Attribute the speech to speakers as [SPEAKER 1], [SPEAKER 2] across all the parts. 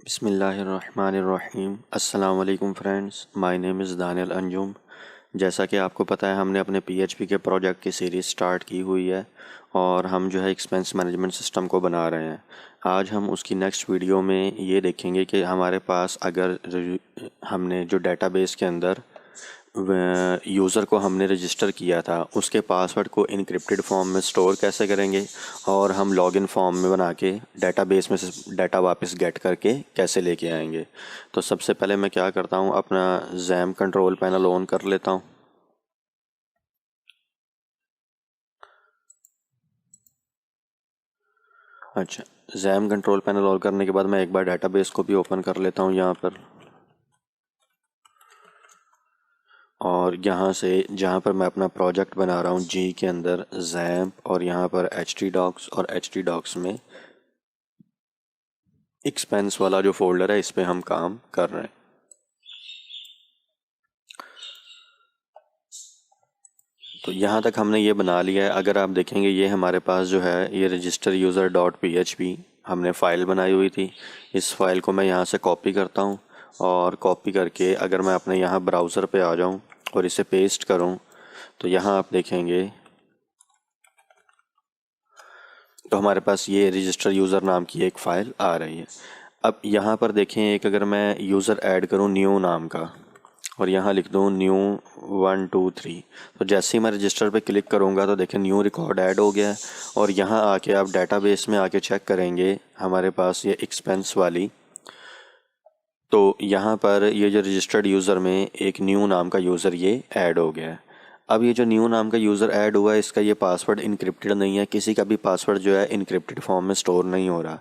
[SPEAKER 1] बिस्मिल्लाहिर्रहमानिर्रहीम। अस्सलाम वालेकुम friends, my name is Daniyal Anjum. जैसा कि आपको पता है, हमने अपने पीएचपी के प्रोजेक्ट की सीरीज़ स्टार्ट की हुई है और हम जो है एक्सपेंस मैनेजमेंट सिस्टम को बना रहे हैं। आज हम उसकी नेक्स्ट वीडियो में ये देखेंगे कि हमारे पास अगर हमने जो डेटाबेस के अंदर यूज़र को हमने रजिस्टर किया था उसके पासवर्ड को इनक्रिप्टेड फॉर्म में स्टोर कैसे करेंगे और हम लॉगिन फॉर्म में बना के डेटाबेस में से डाटा वापस गेट करके कैसे लेके आएंगे। तो सबसे पहले मैं क्या करता हूँ, अपना जैम कंट्रोल पैनल ऑन कर लेता हूँ। अच्छा, जैम कंट्रोल पैनल ऑन करने के बाद मैं एक बार डेटाबेस को भी ओपन कर लेता हूँ यहाँ पर। और यहाँ से जहाँ पर मैं अपना प्रोजेक्ट बना रहा हूँ जी के अंदर जैम्प, और यहाँ पर htdocs और htdocs में एक्सपेंस वाला जो फोल्डर है इस पे हम काम कर रहे हैं। तो यहाँ तक हमने ये बना लिया है। अगर आप देखेंगे ये हमारे पास जो है ये रजिस्टर यूज़र डॉट php हमने फ़ाइल बनाई हुई थी। इस फाइल को मैं यहाँ से कॉपी करता हूँ और कॉपी करके अगर मैं अपने यहाँ ब्राउज़र पे आ जाऊँ और इसे पेस्ट करूँ तो यहाँ आप देखेंगे तो हमारे पास ये रजिस्टर यूज़र नाम की एक फ़ाइल आ रही है। अब यहाँ पर देखें, एक अगर मैं यूज़र ऐड करूँ न्यू नाम का और यहाँ लिख दूँ न्यू 123, तो जैसे ही मैं रजिस्टर पे क्लिक करूँगा तो देखें न्यू रिकॉर्ड ऐड हो गया है। और यहाँ आके आप डाटाबेस में आके चेक करेंगे हमारे पास ये एक्सपेंस वाली, तो यहाँ पर ये जो रजिस्टर्ड यूज़र में एक न्यू नाम का यूज़र ये ऐड हो गया है। अब ये जो न्यू नाम का यूज़र ऐड हुआ है इसका ये पासवर्ड इनक्रिप्टेड नहीं है, किसी का भी पासवर्ड जो है इनक्रिप्टेड फॉर्म में स्टोर नहीं हो रहा।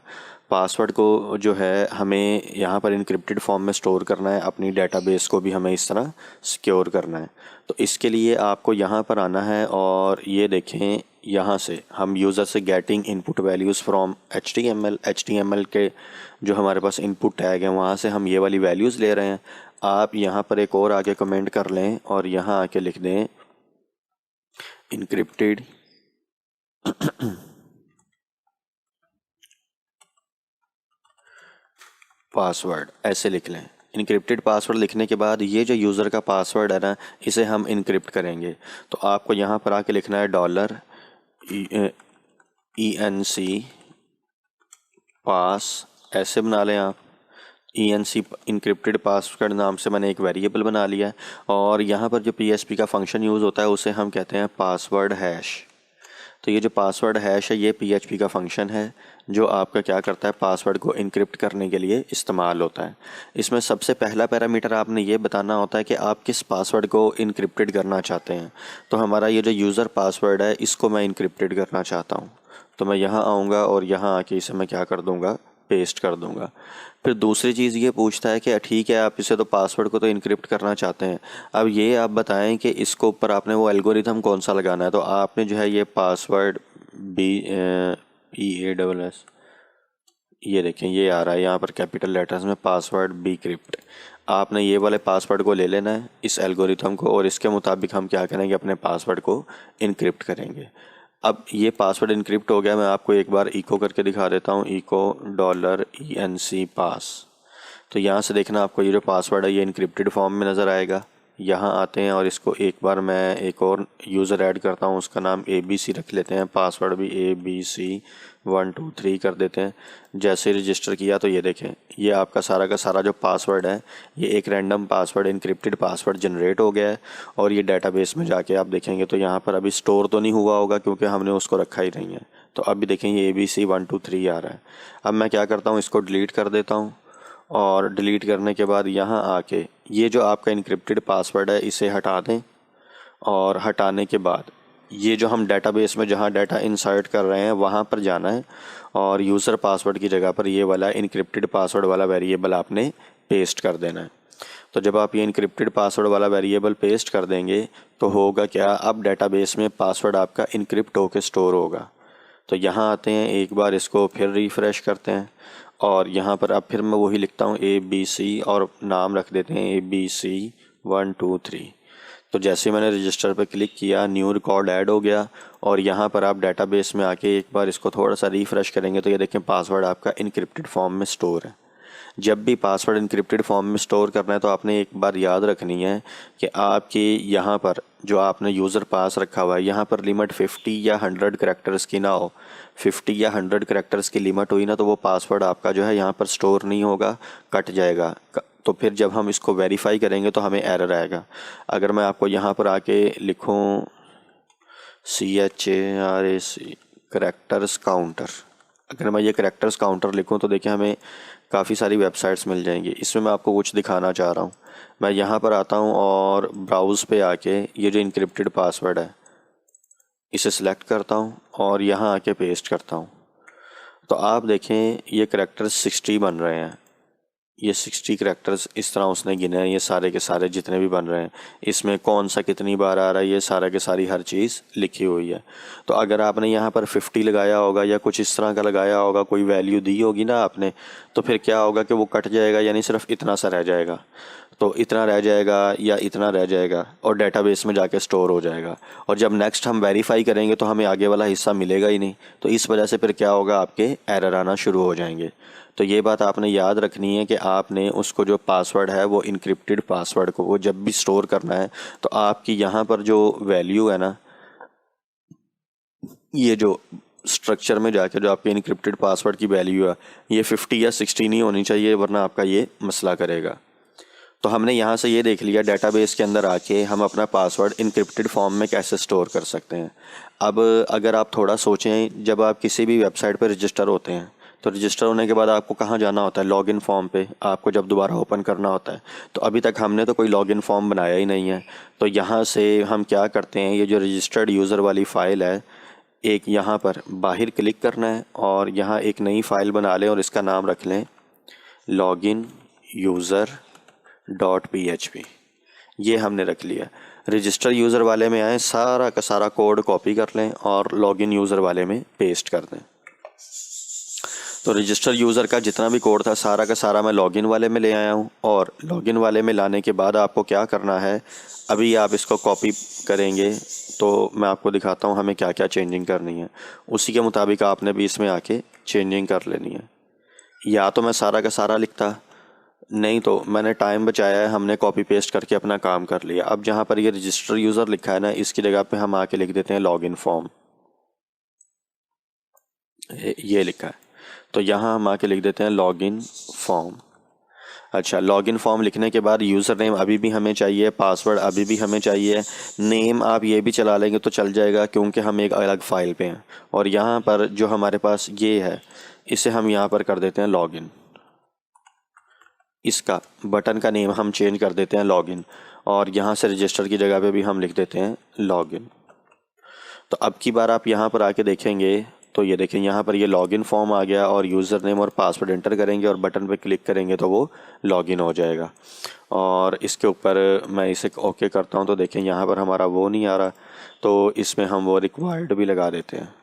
[SPEAKER 1] पासवर्ड को जो है हमें यहाँ पर इनक्रिप्टेड फॉर्म में स्टोर करना है, अपनी डेटाबेस को भी हमें इस तरह सिक्योर करना है। तो इसके लिए आपको यहाँ पर आना है और ये देखें यहाँ से हम यूज़र से getting input values from H T M L के जो हमारे पास इनपुट टैग है वहाँ से हम ये वाली वैल्यूज़ ले रहे हैं। आप यहाँ पर एक और आगे कमेंट कर लें और यहाँ आके लिख दें इनक्रिप्टेड पासवर्ड, ऐसे लिख लें। इनक्रिप्टेड पासवर्ड लिखने के बाद ये जो यूज़र का पासवर्ड है ना इसे हम इनक्रिप्ट करेंगे। तो आपको यहाँ पर आके लिखना है $ENC पास, ऐसे बना लें आप। ENC इनक्रिप्टेड पासवर्ड नाम से मैंने एक वेरिएबल बना लिया है और यहाँ पर जो PHP का फंक्शन यूज़ होता है उसे हम कहते हैं पासवर्ड हैश। तो ये जो पासवर्ड हैश है ये PHP का फंक्शन है जो आपका क्या करता है, पासवर्ड को इनक्रिप्ट करने के लिए इस्तेमाल होता है। इसमें सबसे पहला पैरामीटर आपने ये बताना होता है कि आप किस पासवर्ड को इनक्रिप्टेड करना चाहते हैं। तो हमारा ये जो यूज़र पासवर्ड है इसको मैं इनक्रिप्टेड करना चाहता हूँ, तो मैं यहाँ आऊँगा और यहाँ आके इसे मैं क्या कर दूँगा, पेस्ट कर दूँगा। फिर दूसरी चीज़ ये पूछता है कि ठीक है आप इसे तो पासवर्ड को तो इनक्रिप्ट करना चाहते हैं, अब ये आप बताएं कि इसको ऊपर आपने वो एल्गोरिथम कौन सा लगाना है। तो आपने जो है ये पासवर्ड PASS, ये देखें ये आ रहा है यहाँ पर कैपिटल लेटर्स में पासवर्ड बी क्रिप्ट। आपने ये वाले पासवर्ड को ले लेना है इस एल्गोरिथम को और इसके मुताबिक हम क्या करेंगे, अपने पासवर्ड को इनक्रिप्ट करेंगे। अब ये पासवर्ड इनक्रिप्ट हो गया, मैं आपको एक बार इको करके दिखा देता हूँ, इको $ENC पास। तो यहाँ से देखना आपको ये जो पासवर्ड है ये इनक्रिप्टेड फॉर्म में नज़र आएगा। यहाँ आते हैं और इसको एक बार मैं एक और यूज़र ऐड करता हूँ, उसका नाम ABC रख लेते हैं, पासवर्ड भी ABC123 कर देते हैं। जैसे रजिस्टर किया तो ये देखें ये आपका सारा का सारा जो पासवर्ड है ये एक random password encrypted password generate हो गया है। और ये डेटाबेस में जाके आप देखेंगे तो यहाँ पर अभी स्टोर तो नहीं हुआ होगा क्योंकि हमने उसको रखा ही नहीं है। तो अभी देखें ये ABC123 आ रहा है। अब मैं क्या करता हूँ, इसको डिलीट कर देता हूँ और डिलीट करने के बाद यहाँ आके ये जो आपका इनक्रिप्टेड पासवर्ड है इसे हटा दें। और हटाने के बाद ये जो हम डेटाबेस में जहाँ डाटा इंसर्ट कर रहे हैं वहाँ पर जाना है और यूज़र पासवर्ड की जगह पर ये वाला इनक्रिप्टेड पासवर्ड वाला वेरिएबल आपने पेस्ट कर देना है। तो जब आप ये इनक्रिप्टेड पासवर्ड वाला वेरिएबल पेस्ट कर देंगे तो होगा क्या, अब डेटाबेस में पासवर्ड आपका इनक्रिप्ट होकर स्टोर होगा। तो यहाँ आते हैं, एक बार इसको फिर रिफ़्रेश करते हैं और यहाँ पर अब फिर मैं वही लिखता हूँ ABC और नाम रख देते हैं ABC123। तो जैसे मैंने रजिस्टर पर क्लिक किया न्यू रिकॉर्ड ऐड हो गया और यहाँ पर आप डेटाबेस में आके एक बार इसको थोड़ा सा रिफ़्रेश करेंगे तो ये देखें पासवर्ड आपका इनक्रिप्टेड फॉर्म में स्टोर है। जब भी पासवर्ड इनक्रिप्टेड फॉर्म में स्टोर करना है तो आपने एक बार याद रखनी है कि आपके यहाँ पर जो आपने यूज़र पास रखा हुआ है यहाँ पर लिमिट 50 या 100 करैक्टर्स की ना हो। 50 या 100 करैक्टर्स की लिमिट हुई ना तो वो पासवर्ड आपका जो है यहाँ पर स्टोर नहीं होगा, कट जाएगा। तो फिर जब हम इसको वेरीफाई करेंगे तो हमें एरर आएगा। अगर मैं आपको यहाँ पर आके लिखूँ CHARAC करैक्टर्स काउंटर, अगर मैं ये करैक्टर्स काउंटर लिखूं तो देखिए हमें काफ़ी सारी वेबसाइट्स मिल जाएंगी। इसमें मैं आपको कुछ दिखाना चाह रहा हूँ। मैं यहाँ पर आता हूँ और ब्राउज़ पे आके ये जो इनक्रिप्टेड पासवर्ड है इसे सिलेक्ट करता हूँ और यहाँ आके पेस्ट करता हूँ। तो आप देखें ये करैक्टर्स 60 बन रहे हैं। ये 60 करैक्टर्स इस तरह उसने गिने हैं, ये सारे के सारे जितने भी बन रहे हैं। इसमें कौन सा कितनी बार आ रहा है ये सारा के सारी हर चीज़ लिखी हुई है। तो अगर आपने यहाँ पर 50 लगाया होगा या कुछ इस तरह का लगाया होगा, कोई वैल्यू दी होगी ना आपने, तो फिर क्या होगा कि वो कट जाएगा, यानी सिर्फ इतना सा रह जाएगा। तो इतना रह जाएगा या इतना रह जाएगा और डेटाबेस में जाके स्टोर हो जाएगा। और जब नेक्स्ट हम वेरीफाई करेंगे तो हमें आगे वाला हिस्सा मिलेगा ही नहीं। तो इस वजह से फिर क्या होगा, आपके एरर आना शुरू हो जाएंगे। तो ये बात आपने याद रखनी है कि आपने उसको जो पासवर्ड है वो इनक्रिप्टेड पासवर्ड को वो जब भी स्टोर करना है तो आपकी यहाँ पर जो वैल्यू है ना, ये जो स्ट्रक्चर में जाके जो आपके इनक्रिप्टेड पासवर्ड की वैल्यू है ये 50 या 60 नहीं होनी चाहिए, वरना आपका ये मसला करेगा। तो हमने यहाँ से ये देख लिया डेटाबेस के अंदर आके हम अपना पासवर्ड इनक्रिप्टेड फॉर्म में कैसे स्टोर कर सकते हैं। अब अगर आप थोड़ा सोचें, जब आप किसी भी वेबसाइट पर रजिस्टर होते हैं तो रजिस्टर होने के बाद आपको कहाँ जाना होता है, लॉगिन फॉर्म पे आपको जब दोबारा ओपन करना होता है। तो अभी तक हमने तो कोई लॉगिन फॉर्म बनाया ही नहीं है। तो यहाँ से हम क्या करते हैं, ये जो रजिस्टर्ड यूज़र वाली फ़ाइल है, एक यहाँ पर बाहर क्लिक करना है और यहाँ एक नई फ़ाइल बना लें और इसका नाम रख लें लॉगिन यूज़र .php। ये हमने रख लिया। रजिस्टर यूज़र वाले में आए, सारा का सारा कोड कॉपी कर लें और लॉगिन यूज़र वाले में पेस्ट कर दें। तो रजिस्टर यूज़र का जितना भी कोड था सारा का सारा मैं लॉगिन वाले में ले आया हूँ। और लॉगिन वाले में लाने के बाद आपको क्या करना है, अभी आप इसको कॉपी करेंगे तो मैं आपको दिखाता हूँ हमें क्या क्या चेंजिंग करनी है। उसी के मुताबिक आपने भी इसमें आके चेंजिंग कर लेनी है। या तो मैं सारा का सारा लिखता, नहीं तो मैंने टाइम बचाया है, हमने कॉपी पेस्ट करके अपना काम कर लिया। अब जहाँ पर ये रजिस्टर यूज़र लिखा है ना, इसकी जगह पे हम आके लिख देते हैं लॉगिन फॉर्म। ये लिखा है तो यहाँ हम आके लिख देते हैं लॉगिन फॉर्म। अच्छा, लॉगिन फॉर्म लिखने के बाद यूज़र नेम अभी भी हमें चाहिए, पासवर्ड अभी भी हमें चाहिए, नेम आप ये भी चला लेंगे तो चल जाएगा क्योंकि हम एक अलग फ़ाइल पे हैं। और यहाँ पर जो हमारे पास ये है इसे हम यहाँ पर कर देते हैं लॉगिन। इसका बटन का नेम हम चेंज कर देते हैं लॉगिन और यहाँ से रजिस्टर की जगह पे भी हम लिख देते हैं लॉगिन। तो अब की बार आप यहाँ पर आके देखेंगे तो ये देखें यहाँ पर ये लॉगिन फॉर्म आ गया और यूज़र नेम और पासवर्ड एंटर करेंगे और बटन पे क्लिक करेंगे तो वो लॉगिन हो जाएगा। और इसके ऊपर मैं इसे ओके करता हूँ तो देखें यहाँ पर हमारा वो नहीं आ रहा, तो इसमें हम वो रिक्वायर्ड भी लगा देते हैं।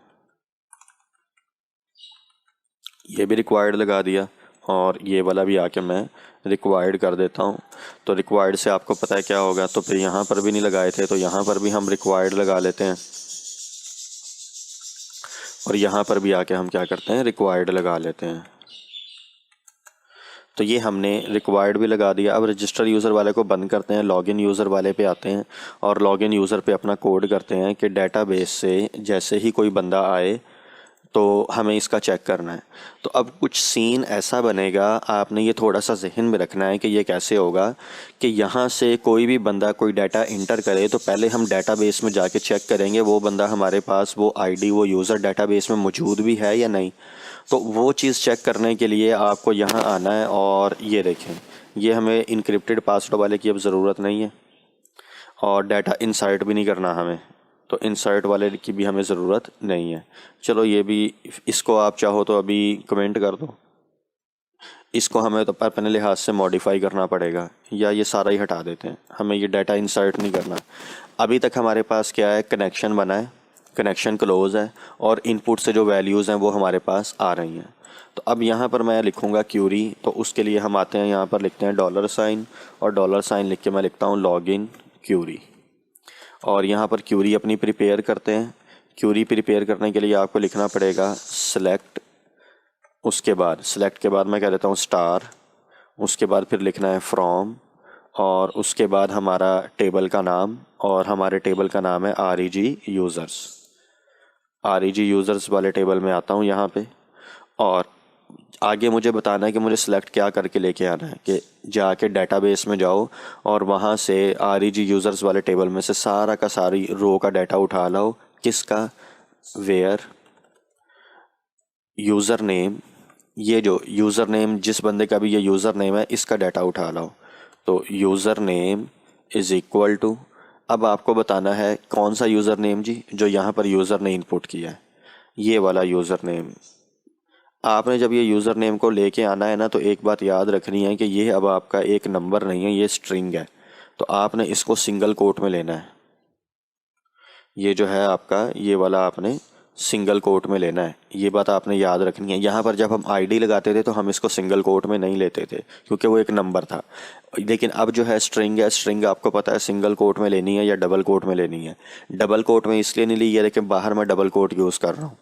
[SPEAKER 1] ये भी रिक्वायर्ड लगा दिया और ये वाला भी आके मैं रिक्वायर्ड कर देता हूँ। तो रिक्वायर्ड से आपको पता है क्या होगा, तो फिर यहाँ पर भी नहीं लगाए थे तो यहाँ पर भी हम रिक्वायर्ड लगा लेते हैं और यहाँ पर भी आके हम क्या करते हैं, रिक्वायर्ड लगा लेते हैं। तो ये हमने रिक्वायर्ड भी लगा दिया। अब रजिस्टर यूज़र वाले को बंद करते हैं, लॉगिन यूज़र वाले पे आते हैं और लॉगिन यूज़र पे अपना कोड करते हैं कि डेटाबेस से जैसे ही कोई बंदा आए तो हमें इसका चेक करना है। तो अब कुछ सीन ऐसा बनेगा, आपने ये थोड़ा सा जहन में रखना है कि ये कैसे होगा कि यहाँ से कोई भी बंदा कोई डाटा इंटर करे तो पहले हम डाटाबेस में जाके चेक करेंगे वो बंदा हमारे पास वो आईडी वो यूज़र डाटाबेस में मौजूद भी है या नहीं। तो वो चीज़ चेक करने के लिए आपको यहाँ आना है और ये देखें, ये हमें इनक्रिप्टेड पासवर्ड वाले की अब ज़रूरत नहीं है और डाटा इंसर्ट भी नहीं करना हमें, तो इंसर्ट वाले की भी हमें ज़रूरत नहीं है। चलो ये भी, इसको आप चाहो तो अभी कमेंट कर दो। इसको हमें तो अपने लिहाज से मॉडिफाई करना पड़ेगा या ये सारा ही हटा देते हैं, हमें ये डाटा इंसर्ट नहीं करना। अभी तक हमारे पास क्या है, कनेक्शन बना है, कनेक्शन क्लोज है और इनपुट से जो वैल्यूज़ हैं वो हमारे पास आ रही हैं। तो अब यहाँ पर मैं लिखूँगा क्यूरी, तो उसके लिए हम आते हैं यहाँ पर लिखते हैं $साइन और $साइन लिख के मैं लिखता हूँ लॉगिन क्यूरी। और यहाँ पर क्यूरी अपनी प्रिपेयर करते हैं। क्यूरी प्रिपेयर करने के लिए आपको लिखना पड़ेगा सेलेक्ट, उसके बाद सेलेक्ट के बाद मैं कह देता हूँ स्टार उसके बाद फिर लिखना है फ्रॉम, और उसके बाद हमारा टेबल का नाम, और हमारे टेबल का नाम है REG यूज़र्स। REG यूज़र्स वाले टेबल में आता हूँ यहाँ पे, और आगे मुझे बताना है कि मुझे सिलेक्ट क्या करके लेके आना है, कि जाके डेटाबेस में जाओ और वहाँ से REG यूज़र्स वाले टेबल में से सारा का सारी रो का डाटा उठा लाओ। किसका? वेयर यूज़र नेम, ये जो यूज़र नेम जिस बंदे का भी ये यूज़र नेम है इसका डाटा उठा लाओ। तो username is equal to, अब आपको बताना है कौन सा यूज़र नेम जी, जो यहाँ पर यूज़र ने इनपुट किया है, ये वाला यूज़र नेम। आपने जब ये यूज़र नेम को लेके आना है ना, तो एक बात याद रखनी है कि ये अब आपका एक नंबर नहीं है, ये स्ट्रिंग है। तो आपने इसको सिंगल कोट में लेना है। ये जो है आपका ये वाला आपने सिंगल कोट में लेना है, ये बात आपने याद रखनी है। यहाँ पर जब हम ID लगाते थे तो हम इसको सिंगल कोट में नहीं लेते थे, क्योंकि वो एक नंबर था। लेकिन अब जो है स्ट्रिंग है, स्ट्रिंग आपको पता है सिंगल कोट में लेनी है या डबल कोट में लेनी है। डबल कोट में इसलिए नहीं ली है, लेकिन बाहर मैं डबल कोट यूज़ कर रहा हूँ,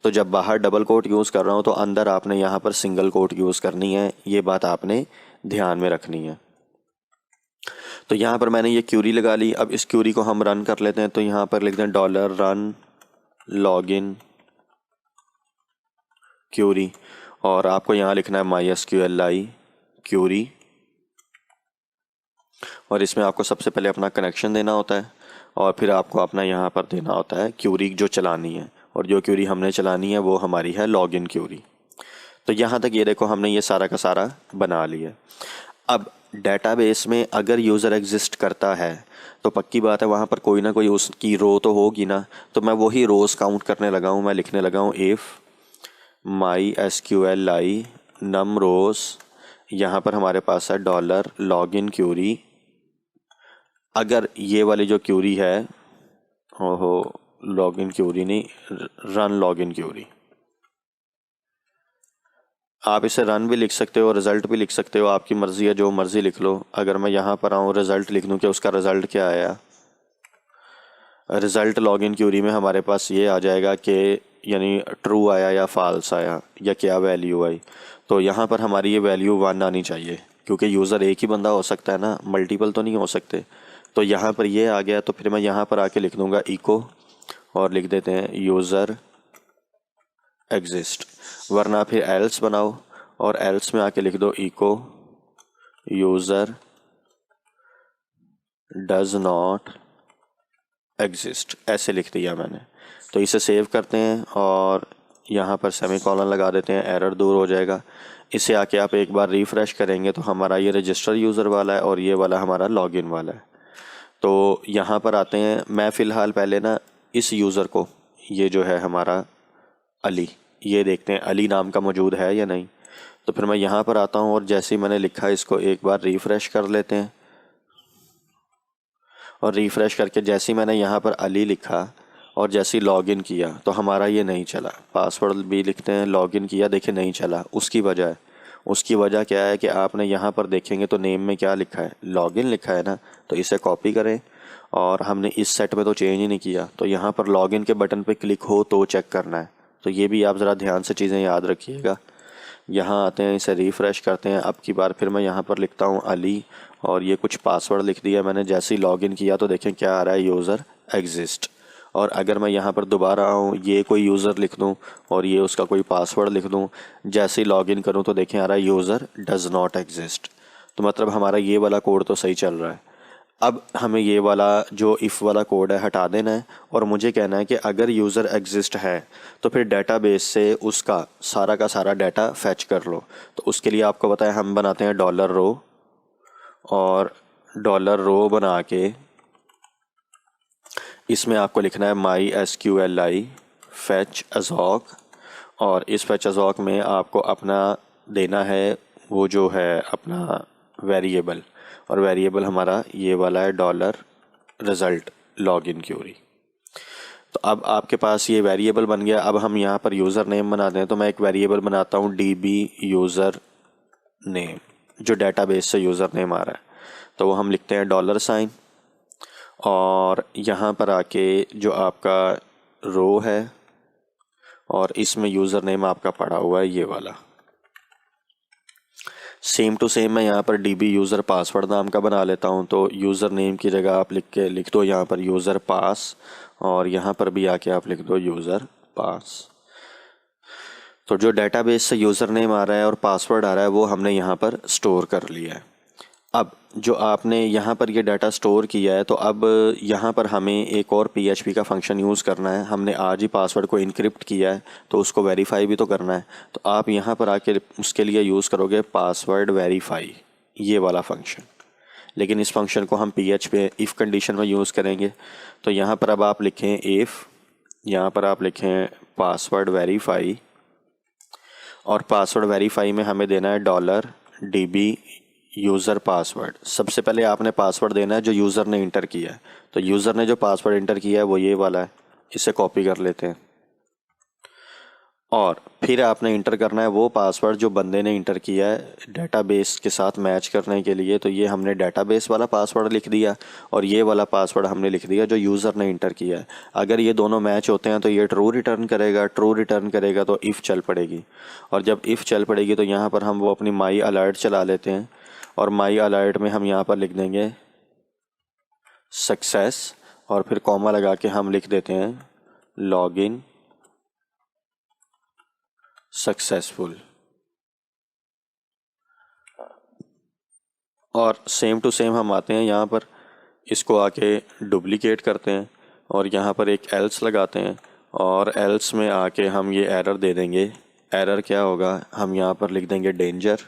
[SPEAKER 1] तो जब बाहर डबल कोट यूज़ कर रहा हूँ तो अंदर आपने यहाँ पर सिंगल कोट यूज़ करनी है, ये बात आपने ध्यान में रखनी है। तो यहाँ पर मैंने ये क्यूरी लगा ली। अब इस क्यूरी को हम रन कर लेते हैं। तो यहाँ पर लिखते हैं $run login क्यूरी, और आपको यहाँ लिखना है MySQLi क्यूरी, और इसमें आपको सबसे पहले अपना कनेक्शन देना होता है, और फिर आपको अपना यहाँ पर देना होता है क्यूरी जो चलानी है, और जो क्यूरी हमने चलानी है वो हमारी है लॉगिन क्यूरी। तो यहाँ तक ये देखो हमने ये सारा का सारा बना लिया। अब डेटाबेस में अगर यूज़र एग्जिस्ट करता है तो पक्की बात है वहाँ पर कोई ना कोई उसकी रो तो होगी ना। तो मैं वही रोज़ काउंट करने लगा हूँ। मैं लिखने लगा हूँ इफ़ MySQLi num rows, यहाँ पर हमारे पास है $login क्यूरी। अगर ये वाली जो क्यूरी है, ओहो लॉगिन क्यूरी नहीं, रन लॉगिन क्यूरी, आप इसे रन भी लिख सकते हो, रिज़ल्ट भी लिख सकते हो, आपकी मर्ज़ी है, जो मर्ज़ी लिख लो। अगर मैं यहाँ पर आऊँ रिज़ल्ट लिख दूँ कि उसका रिज़ल्ट क्या आया, रिज़ल्ट लॉगिन क्यूरी में हमारे पास ये आ जाएगा कि यानी ट्रू आया या फॉल्स आया या क्या वैल्यू आई। तो यहाँ पर हमारी ये वैल्यू 1 आनी चाहिए, क्योंकि यूज़र एक ही बंदा हो सकता है ना, मल्टीपल तो नहीं हो सकते। तो यहाँ पर ये आ गया। तो फिर मैं यहाँ पर आके लिख दूँगा इको, और लिख देते हैं यूज़र एग्जिस्ट, वरना फिर एल्स बनाओ, और एल्स में आके लिख दो echo user does not exist, ऐसे लिख दिया मैंने। तो इसे सेव करते हैं और यहाँ पर सेमीकोलन लगा देते हैं, एरर दूर हो जाएगा। इसे आके आप एक बार रिफ़्रेश करेंगे तो हमारा ये रजिस्टर यूज़र वाला है और ये वाला हमारा लॉगिन वाला है। तो यहाँ पर आते हैं। मैं फ़िलहाल पहले ना इस यूज़र को, ये जो है हमारा अली, ये देखते हैं अली नाम का मौजूद है या नहीं। तो फिर मैं यहाँ पर आता हूँ और जैसे ही मैंने लिखा इसको एक बार रिफ़्रेश कर लेते हैं, और रिफ़्रेश करके जैसे ही मैंने यहाँ पर अली लिखा और जैसे ही लॉगिन किया तो हमारा ये नहीं चला। पासवर्ड भी लिखते हैं, लॉगिन किया, देखिए नहीं चला। उसकी वजह क्या है कि आपने यहाँ पर देखेंगे तो नेम में क्या लिखा है, लॉगिन लिखा है ना। तो इसे कॉपी करें, और हमने इस सेट में तो चेंज ही नहीं किया, तो यहाँ पर लॉगिन के बटन पे क्लिक हो तो चेक करना है। तो ये भी आप ज़रा ध्यान से चीज़ें याद रखिएगा। यहाँ आते हैं, इसे रिफ़्रेश करते हैं। अब की बार फिर मैं यहाँ पर लिखता हूँ अली, और ये कुछ पासवर्ड लिख दिया मैंने। जैसे ही लॉगिन किया तो देखें क्या आ रहा है, यूज़र एग्जिस्ट। और अगर मैं यहाँ पर दोबारा आऊँ, ये कोई यूज़र लिख दूँ और ये उसका कोई पासवर्ड लिख दूँ, जैसे ही लॉगिन करूँ तो देखें आ रहा है यूज़र डज़ नॉट एग्जिस्ट। तो मतलब हमारा ये वाला कोड तो सही चल रहा है। अब हमें ये वाला जो इफ़ वाला कोड है हटा देना है, और मुझे कहना है कि अगर यूज़र एग्जिस्ट है तो फिर डेटाबेस से उसका सारा का सारा डाटा फैच कर लो। तो उसके लिए आपको पता है हम बनाते हैं $रो, और $रो बना के इसमें आपको लिखना है MySQLi fetch assoc, और इस fetch assoc में आपको अपना देना है वो जो है अपना वेरिएबल, और वेरिएबल हमारा ये वाला है $result login query। तो अब आपके पास ये वेरिएबल बन गया। अब हम यहाँ पर यूज़र नेम बनाते हैं। तो मैं एक वेरिएबल बनाता हूँ DB यूज़र नेम, जो डेटाबेस से यूज़र नेम आ रहा है। तो वो हम लिखते हैं $, और यहाँ पर आके जो आपका रो है और इसमें यूज़र नेम आपका पड़ा हुआ है ये वाला, सेम टू सेम मैं यहाँ पर DB यूज़र पासवर्ड नाम का बना लेता हूँ। तो यूज़र नेम की जगह आप लिख दो यहाँ पर यूज़र पास, और यहाँ पर भी आके आप लिख दो यूज़र पास। तो जो डेटाबेस से यूज़र नेम आ रहा है और पासवर्ड आ रहा है वो हमने यहाँ पर स्टोर कर लिया है। अब जो आपने यहाँ पर ये डाटा स्टोर किया है, तो अब यहाँ पर हमें एक और PHP का फंक्शन यूज़ करना है। हमने आज ही पासवर्ड को इनक्रिप्ट किया है तो उसको वेरीफाई भी तो करना है। तो आप यहाँ पर आके उसके लिए यूज़ करोगे पासवर्ड वेरीफाई, ये वाला फंक्शन। लेकिन इस फंक्शन को हम PHP इफ़ कंडीशन में यूज़ करेंगे। तो यहाँ पर अब आप लिखें इफ़, यहाँ पर आप लिखें पासवर्ड वेरीफाई, और पासवर्ड वेरीफाई में हमें देना है $DB यूज़र पासवर्ड। सबसे पहले आपने पासवर्ड देना है जो यूज़र ने इंटर किया है। तो यूज़र ने जो पासवर्ड इंटर किया है वो ये वाला है, इसे कॉपी कर लेते हैं। और फिर आपने इंटर करना है वो पासवर्ड जो बंदे ने इंटर किया है डेटाबेस के साथ मैच करने के लिए। तो ये हमने डेटाबेस वाला पासवर्ड लिख दिया, और ये वाला पासवर्ड हमने लिख दिया जो यूज़र ने इंटर किया है। अगर ये दोनों मैच होते हैं तो ये ट्रू रिटर्न करेगा, ट्रू रिटर्न करेगा तो इफ़ चल पड़ेगी। और जब इफ़ चल पड़ेगी तो यहाँ पर हम वो अपनी माई अलर्ट चला लेते हैं, और माई अलर्ट में हम यहाँ पर लिख देंगे सक्सेस, और फिर कॉमा लगा के हम लिख देते हैं लॉगिन सक्सेसफुल। और सेम टू सेम हम आते हैं यहाँ पर, इसको आके डुप्लीकेट करते हैं और यहाँ पर एक एल्स लगाते हैं, और एल्स में आके हम ये एरर दे देंगे। एरर क्या होगा, हम यहाँ पर लिख देंगे डेंजर,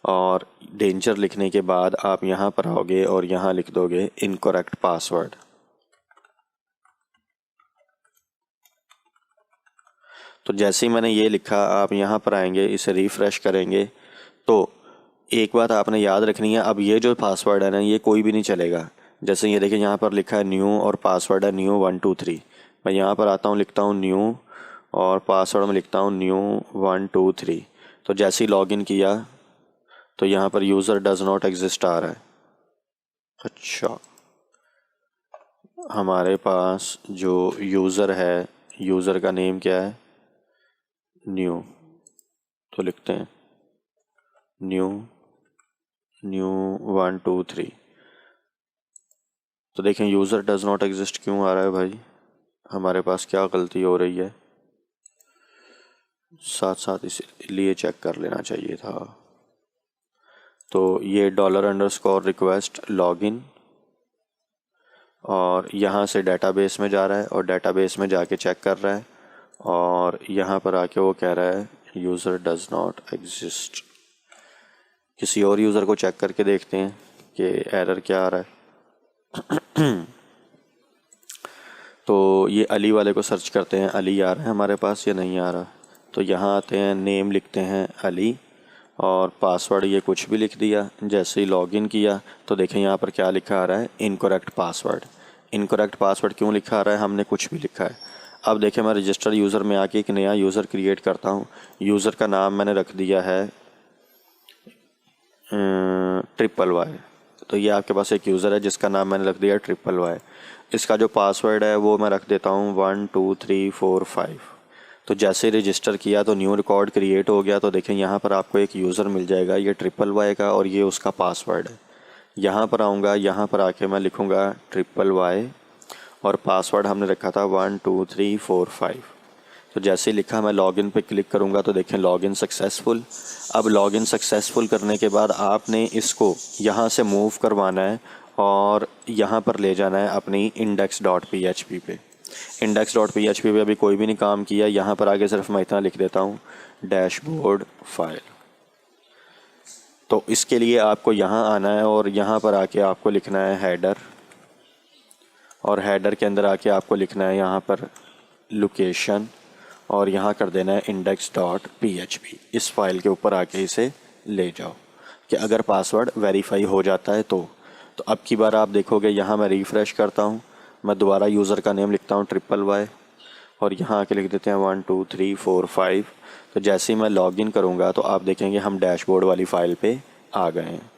[SPEAKER 1] और डेंजर लिखने के बाद आप यहाँ पर आओगे और यहाँ लिख दोगे इनकरेक्ट पासवर्ड। तो जैसे ही मैंने ये लिखा, आप यहाँ पर आएंगे, इसे रिफ़्रेश करेंगे। तो एक बात आपने याद रखनी है, अब ये जो पासवर्ड है ना ये कोई भी नहीं चलेगा। जैसे ये देखिए यहाँ पर लिखा है न्यू और पासवर्ड है न्यू 123। मैं यहाँ पर आता हूँ, लिखता हूँ न्यू और पासवर्ड में लिखता हूँ न्यू 123। तो जैसे ही लॉगिन किया तो यहाँ पर यूज़र डज नॉट एग्जिस्ट आ रहा है। अच्छा, हमारे पास जो यूज़र है, यूज़र का नेम क्या है, न्यू। तो लिखते हैं न्यू 123। तो देखें यूज़र डज नॉट एग्जिस्ट क्यों आ रहा है भाई, हमारे पास क्या गलती हो रही है, साथ साथ इसलिए चेक कर लेना चाहिए था। तो ये $_request लॉगिन, और यहाँ से डेटाबेस में जा रहा है और डेटाबेस में जाके चेक कर रहा है, और यहाँ पर आके वो कह रहा है यूज़र डज नॉट एग्जिस्ट। किसी और यूज़र को चेक करके देखते हैं कि एरर क्या आ रहा है। तो ये अली वाले को सर्च करते हैं, अली आ रहा है हमारे पास या नहीं आ रहा। तो यहाँ आते हैं, नेम लिखते हैं अली, और पासवर्ड ये कुछ भी लिख दिया। जैसे ही लॉगिन किया तो देखें यहाँ पर क्या लिखा आ रहा है, इनकरेक्ट पासवर्ड। इनकरेक्ट पासवर्ड क्यों लिखा आ रहा है, हमने कुछ भी लिखा है। अब देखें मैं रजिस्टर यूज़र में आके एक नया यूज़र क्रिएट करता हूँ। यूज़र का नाम मैंने रख दिया है YYY। तो ये आपके पास एक यूज़र है जिसका नाम मैंने रख दिया YYY। इसका जो पासवर्ड है वो मैं रख देता हूँ 1 2 3 4 5। तो जैसे रजिस्टर किया तो न्यू रिकॉर्ड क्रिएट हो गया। तो देखें यहाँ पर आपको एक यूज़र मिल जाएगा, ये YYY का, और ये उसका पासवर्ड है। यहाँ पर आऊँगा, यहाँ पर आके मैं लिखूँगा YYY, और पासवर्ड हमने रखा था 1 2 3 4 5। तो जैसे ही लिखा मैं लॉगिन पे क्लिक करूँगा तो देखें लॉगिन सक्सेसफुल। अब लॉगिन सक्सेसफुल करने के बाद आपने इसको यहाँ से मूव करवाना है और यहाँ पर ले जाना है अपनी index.php पे। index.php पे अभी कोई भी नहीं काम किया। यहाँ पर आगे सिर्फ मैं इतना लिख देता हूँ डैशबोर्ड फाइल। तो इसके लिए आपको यहाँ आना है और यहाँ पर आके आपको लिखना है हेडर, और हेडर के अंदर आके आपको लिखना है यहाँ पर लोकेशन, और यहाँ कर देना है index.php। इस फाइल के ऊपर आके इसे ले जाओ कि अगर पासवर्ड वेरीफाई हो जाता है तो अब की बार आप देखोगे यहाँ मैं रिफ़्रेश करता हूँ, मैं दोबारा यूज़र का नेम लिखता हूँ YYY, और यहाँ आके लिख देते हैं 1 2 3 4 5। तो जैसे ही मैं लॉगिन करूँगा तो आप देखेंगे हम डैशबोर्ड वाली फ़ाइल पे आ गए हैं।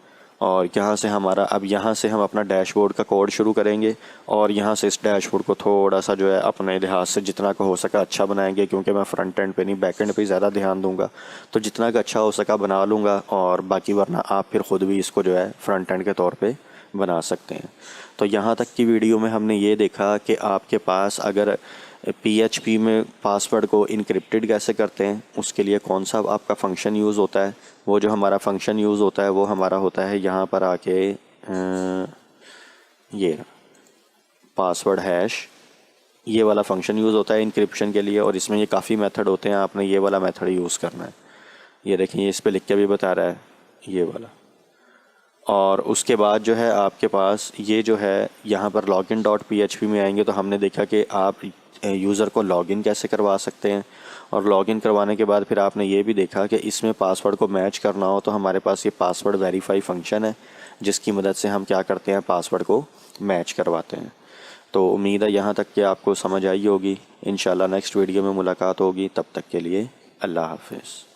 [SPEAKER 1] और यहाँ से हमारा अब यहाँ से हम अपना डैशबोर्ड का कोड शुरू करेंगे और यहाँ से इस डैशबोर्ड को थोड़ा सा जो है अपने लिहाज से जितना का हो सका अच्छा बनाएंगे, क्योंकि मैं फ्रंट एंड पे नहीं बैक एंड पे ज़्यादा ध्यान दूंगा, तो जितना का अच्छा हो सका बना लूँगा। और बाकी वरना आप फिर ख़ुद भी इसको जो है फ्रंट एंड के तौर पर बना सकते हैं। तो यहाँ तक की वीडियो में हमने ये देखा कि आपके पास अगर PHP में पासवर्ड को इनक्रिप्टेड कैसे करते हैं, उसके लिए कौन सा आपका फंक्शन यूज़ होता है। वो जो हमारा फंक्शन यूज़ होता है वो हमारा होता है यहाँ पर आके ये पासवर्ड हैश, ये वाला फंक्शन यूज़ होता है इनक्रिप्शन के लिए। और इसमें ये काफ़ी मेथड होते हैं, आपने ये वाला मेथड यूज़ करना है। ये देखें, ये इस पर लिख के भी बता रहा है ये वाला। और उसके बाद जो है आपके पास ये जो है यहाँ पर login.php में आएंगे तो हमने देखा कि आप यूज़र को लॉगिन कैसे करवा सकते हैं। और लॉगिन करवाने के बाद फिर आपने ये भी देखा कि इसमें पासवर्ड को मैच करना हो तो हमारे पास ये पासवर्ड वेरीफाई फंक्शन है, जिसकी मदद से हम क्या करते हैं, पासवर्ड को मैच करवाते हैं। तो उम्मीद है यहाँ तक कि आपको समझ आई होगी। इंशाल्लाह नेक्स्ट वीडियो में मुलाकात होगी, तब तक के लिए अल्लाह हाफ़िज़।